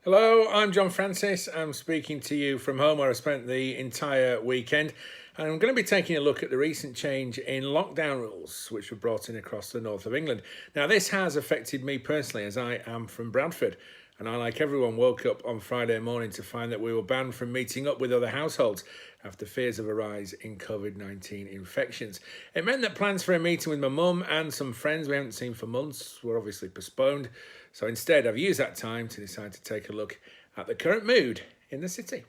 Hello, I'm Jon Francis. I'm speaking to you from home where I spent the entire weekend. And I'm going to be taking a look at the recent change in lockdown rules, which were brought in across the north of England. Now, this has affected me personally, as I am from Bradford. And I, like everyone, woke up on Friday morning to find that we were banned from meeting up with other households after fears of a rise in COVID-19 infections. It meant that plans for a meeting with my mum and some friends we haven't seen for months were obviously postponed. So instead, I've used that time to decide to take a look at the current mood in the city.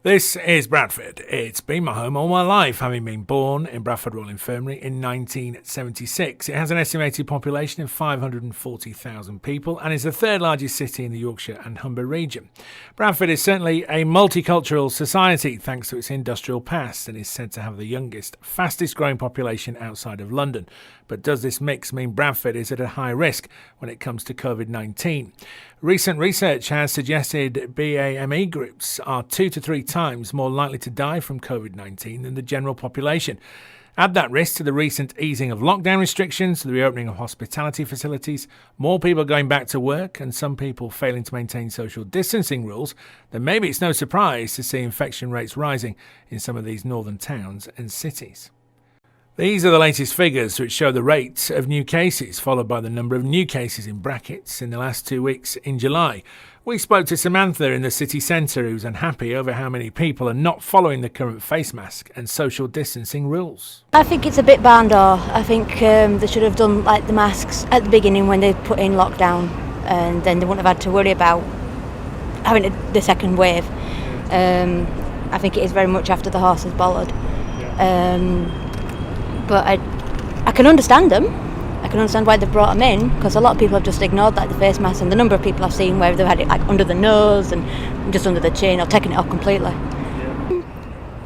This is Bradford. It's been my home all my life, having been born in Bradford Royal Infirmary in 1976. It has an estimated population of 540,000 people and is the third largest city in the Yorkshire and Humber region. Bradford is certainly a multicultural society thanks to its industrial past and is said to have the youngest, fastest growing population outside of London. But does this mix mean Bradford is at a high risk when it comes to COVID-19? Recent research has suggested BAME groups are 2 to 3 times more likely to die from COVID-19 than the general population. Add that risk to the recent easing of lockdown restrictions, the reopening of hospitality facilities, more people going back to work, and some people failing to maintain social distancing rules, then maybe it's no surprise to see infection rates rising in some of these northern towns and cities. These are the latest figures which show the rate of new cases, followed by the number of new cases in brackets in the last 2 weeks in July. We spoke to Samantha in the city centre, who's unhappy over how many people are not following the current face mask and social distancing rules. I think it's a bit barn door. I think they should have done like the masks at the beginning when they put in lockdown, and then they wouldn't have had to worry about having the second wave. I think it is very much after the horse has bolted. But I can understand them. I can understand why they've brought them in, because a lot of people have just ignored the face mask, and the number of people I've seen where they've had it like under the nose and just under the chin or taken it off completely.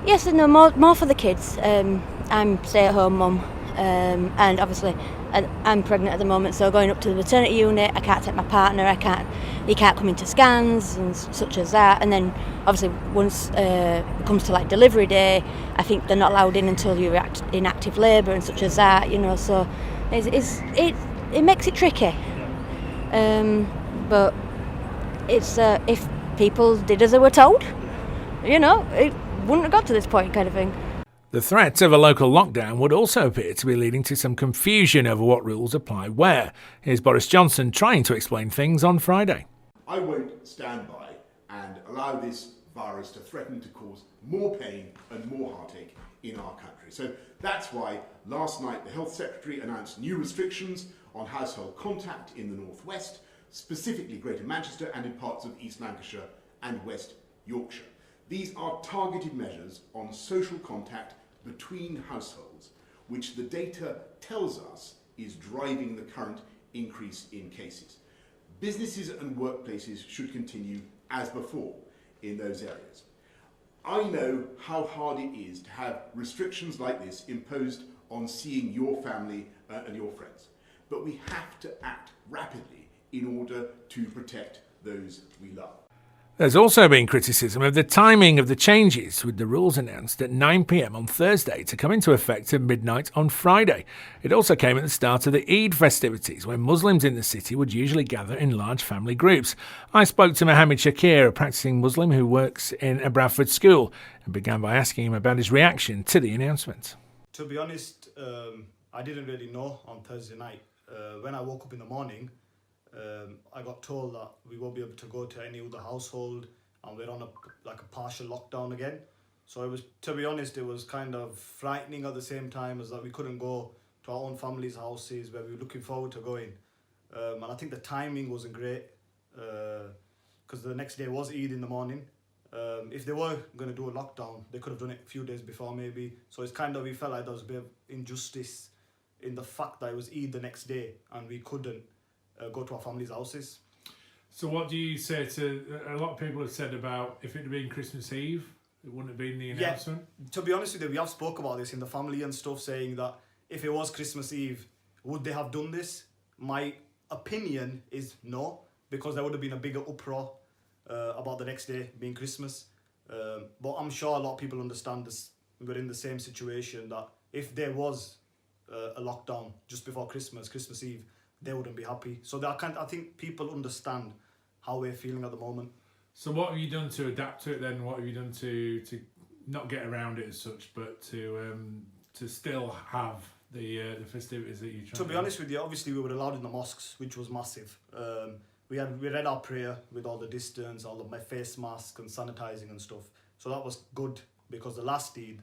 Yes and no, more for the kids. I'm stay-at-home mum, and obviously I'm pregnant at the moment, so going up to the maternity unit, I can't take my partner, he can't come into scans and such as that, and then obviously once it comes to like delivery day, I think they're not allowed in until you're in active labour and such as that, so it makes it tricky. But it's if people did as they were told, it wouldn't have got to this point kind of thing. The threat of a local lockdown would also appear to be leading to some confusion over what rules apply where. Here's Boris Johnson trying to explain things on Friday. I won't stand by and allow this virus to threaten to cause more pain and more heartache in our country. So that's why last night the Health Secretary announced new restrictions on household contact in the northwest, specifically Greater Manchester and in parts of East Lancashire and West Yorkshire. These are targeted measures on social contact between households, which the data tells us is driving the current increase in cases. Businesses and workplaces should continue as before in those areas. I know how hard it is to have restrictions like this imposed on seeing your family and your friends, but we have to act rapidly in order to protect those we love. There's also been criticism of the timing of the changes, with the rules announced at 9 p.m. on Thursday to come into effect at midnight on Friday. It also came at the start of the Eid festivities, when Muslims in the city would usually gather in large family groups. I spoke to Mohammed Shakir, a practicing Muslim who works in a Bradford school, and began by asking him about his reaction to the announcement. To be honest, I didn't really know on Thursday night. When I woke up in the morning, I got told that we won't be able to go to any other household and we're on a partial lockdown again. So to be honest, it was kind of frightening at the same time, as that we couldn't go to our own family's houses where we were looking forward to going. And I think the timing wasn't great, because the next day was Eid in the morning. If they were going to do a lockdown, they could have done it a few days before maybe. So we felt like there was a bit of injustice in the fact that it was Eid the next day and we couldn't go to our families' houses. So what do you say to, a lot of people have said about if it had been Christmas Eve, it wouldn't have been the announcement? Yeah, to be honest with you, we have spoke about this in the family and stuff, saying that if it was Christmas Eve, would they have done this? My opinion is no, because there would have been a bigger uproar about the next day being Christmas. But I'm sure a lot of people understand this. We're in the same situation, that if there was a lockdown just before Christmas Eve, they wouldn't be happy. So I think people understand how we're feeling at the moment. So what have you done to adapt to it then? What have you done to not get around it as such, but to still have the festivities that you try? To be honest with you, obviously we were allowed in the mosques, which was massive. We read our prayer with all the distance, all of my face mask and sanitizing and stuff. So that was good, because the last Eid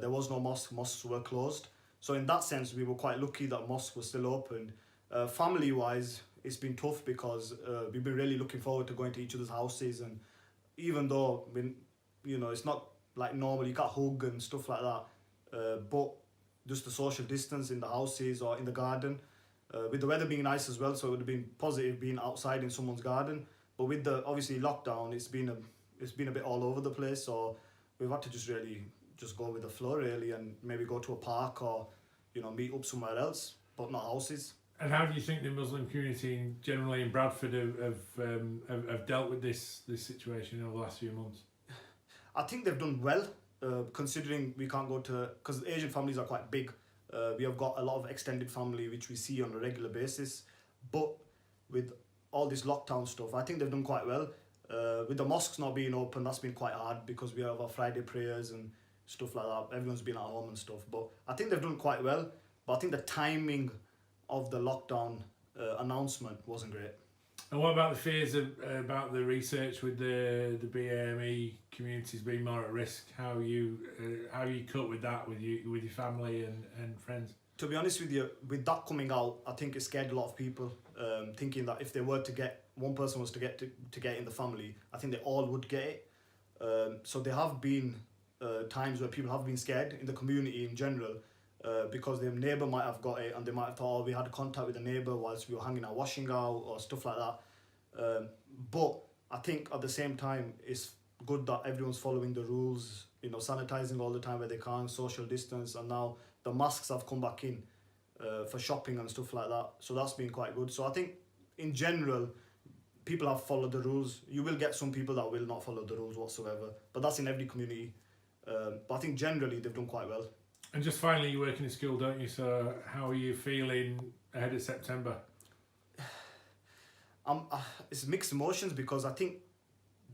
there was no mosque. Mosques were closed. So in that sense, we were quite lucky that mosque was still open. Family wise, it's been tough because we've been really looking forward to going to each other's houses, and even though it's not like normal, you can't hug and stuff like that, but just the social distance in the houses or in the garden, with the weather being nice as well, so it would have been positive being outside in someone's garden. But with the obviously lockdown, it's been a bit all over the place, so we've had to just go with the flow really, and maybe go to a park or meet up somewhere else, but not houses. And how do you think the Muslim community generally in Bradford have dealt with this situation over the last few months? I think they've done well, considering we can't go to, because Asian families are quite big. We have got a lot of extended family which we see on a regular basis, but with all this lockdown stuff, I think they've done quite well. With the mosques not being open, that's been quite hard because we have our Friday prayers and stuff like that. Everyone's been at home and stuff, but I think they've done quite well. But I think the timing of the lockdown announcement wasn't great. And what about the fears about the research with the BAME communities being more at risk? How you cope with that with your family and friends? To be honest with you, with that coming out, I think it scared a lot of people, thinking that if they were to get, one person was to get in the family, I think they all would get it. So there have been times where people have been scared in the community in general, because their neighbour might have got it and they might have thought, we had contact with the neighbour whilst we were hanging our washing out or stuff like that. But I think at the same time, it's good that everyone's following the rules, sanitising all the time where they can, social distance, and now the masks have come back in for shopping and stuff like that. So that's been quite good. So I think in general, people have followed the rules. You will get some people that will not follow the rules whatsoever, but that's in every community. But I think generally they've done quite well. And just finally, you work in a school, don't you? So how are you feeling ahead of September? It's mixed emotions because I think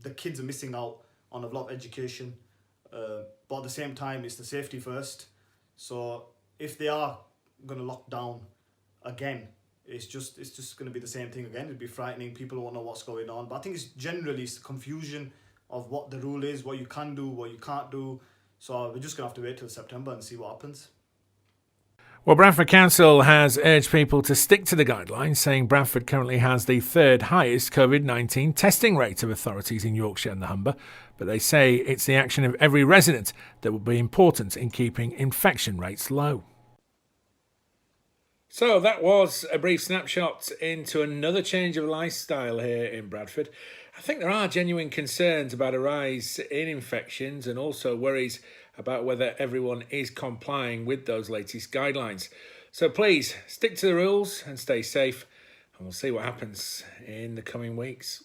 the kids are missing out on a lot of education, but at the same time, it's the safety first. So if they are going to lock down again, it's just going to be the same thing again. It'd be frightening. People won't know what's going on. But I think it's generally the confusion of what the rule is, what you can do, what you can't do. So we're just going to have to wait till September and see what happens. Well, Bradford Council has urged people to stick to the guidelines, saying Bradford currently has the third highest COVID-19 testing rate of authorities in Yorkshire and the Humber, but they say it's the action of every resident that will be important in keeping infection rates low. So that was a brief snapshot into another change of lifestyle here in Bradford. I think there are genuine concerns about a rise in infections and also worries about whether everyone is complying with those latest guidelines. So please stick to the rules and stay safe, and we'll see what happens in the coming weeks.